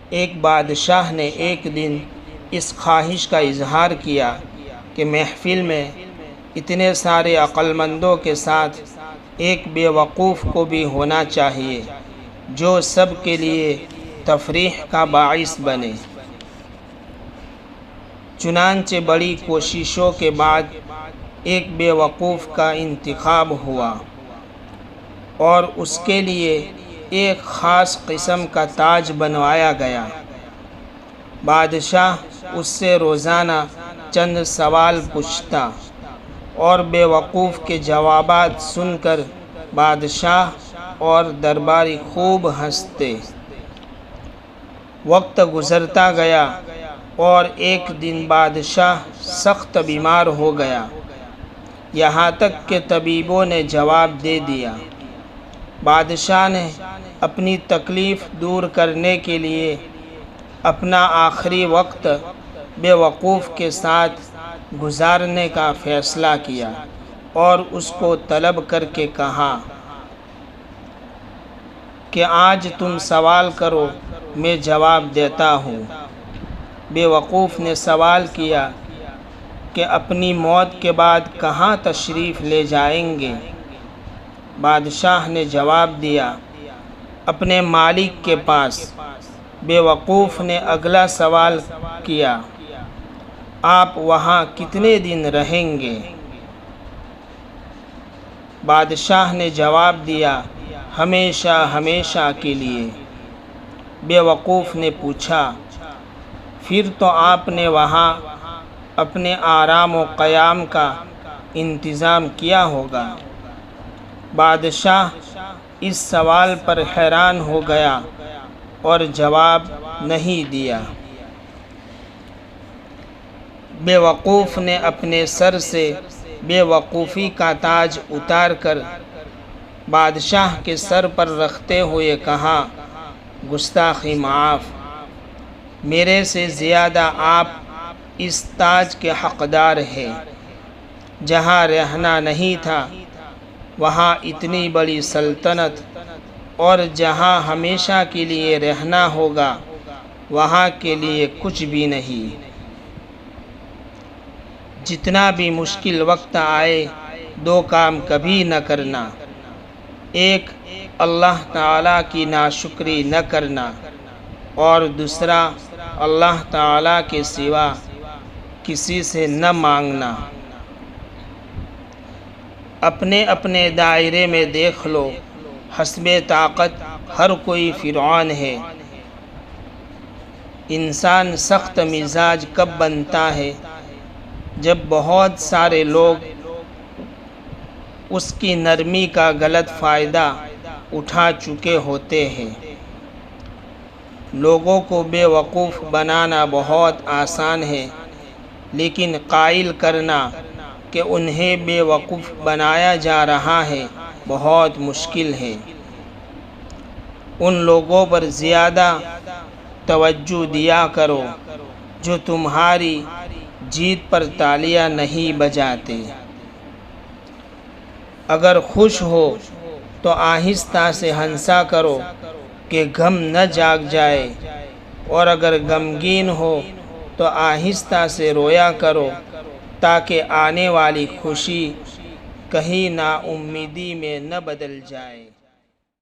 ایک بادشاہ نے ایک دن اس خواہش کا اظہار کیا کہ محفل میں اتنے سارے عقل مندوں کے ساتھ ایک بے وقوف کو بھی ہونا چاہیے جو سب کے لیے تفریح کا باعث بنے۔ چنانچہ بڑی کوششوں کے بعد ایک بے وقوف کا انتخاب ہوا اور اس کے لیے ایک خاص قسم کا تاج بنوایا گیا۔ بادشاہ اس سے روزانہ چند سوال پوچھتا اور بے وقوف کے جوابات سن کر بادشاہ اور درباری خوب ہنستے۔ وقت گزرتا گیا اور ایک دن بادشاہ سخت بیمار ہو گیا، یہاں تک کہ طبیبوں نے جواب دے دیا۔ بادشاہ نے اپنی تکلیف دور کرنے کے لیے اپنا آخری وقت بے وقوف کے ساتھ گزارنے کا فیصلہ کیا اور اس کو طلب کر کے کہا کہ آج تم سوال کرو، میں جواب دیتا ہوں۔ بے وقوف نے سوال کیا کہ اپنی موت کے بعد کہاں تشریف لے جائیں گے؟ بادشاہ نے جواب دیا، اپنے مالک کے پاس۔ بے وقوف نے اگلا سوال کیا، آپ وہاں کتنے دن رہیں گے؟ بادشاہ نے جواب دیا، ہمیشہ ہمیشہ کے لیے۔ بے وقوف نے پوچھا، پھر تو آپ نے وہاں اپنے آرام و قیام کا انتظام کیا ہوگا۔ بادشاہ اس سوال پر حیران ہو گیا اور جواب نہیں دیا۔ بے وقوف نے اپنے سر سے بے وقوفی کا تاج اتار کر بادشاہ کے سر پر رکھتے ہوئے کہا، گستاخی معاف، میرے سے زیادہ آپ اس تاج کے حقدار ہیں۔ جہاں رہنا نہیں تھا وہاں اتنی بڑی سلطنت، اور جہاں ہمیشہ کے لیے رہنا ہوگا وہاں کے لیے کچھ بھی نہیں۔ جتنا بھی مشکل وقت آئے دو کام کبھی نہ کرنا، ایک اللہ تعالیٰ کی ناشکری نہ کرنا اور دوسرا اللہ تعالیٰ کے سوا کسی سے نہ مانگنا۔ اپنے اپنے دائرے میں دیکھ لو، حسب طاقت ہر کوئی فرعون ہے۔ انسان سخت مزاج کب بنتا ہے؟ جب بہت سارے لوگ اس کی نرمی کا غلط فائدہ اٹھا چکے ہوتے ہیں۔ لوگوں کو بے وقوف بنانا بہت آسان ہے، لیکن قائل کرنا کہ انہیں بے وقوف بنایا جا رہا ہے بہت مشکل ہے۔ ان لوگوں پر زیادہ توجہ دیا کرو جو تمہاری جیت پر تالیاں نہیں بجاتے۔ اگر خوش ہو تو آہستہ سے ہنسا کرو کہ غم نہ جاگ جائے، اور اگر غمگین ہو تو آہستہ سے رویا کرو تاکہ آنے والی خوشی کہیں نا امیدی میں نہ بدل جائے۔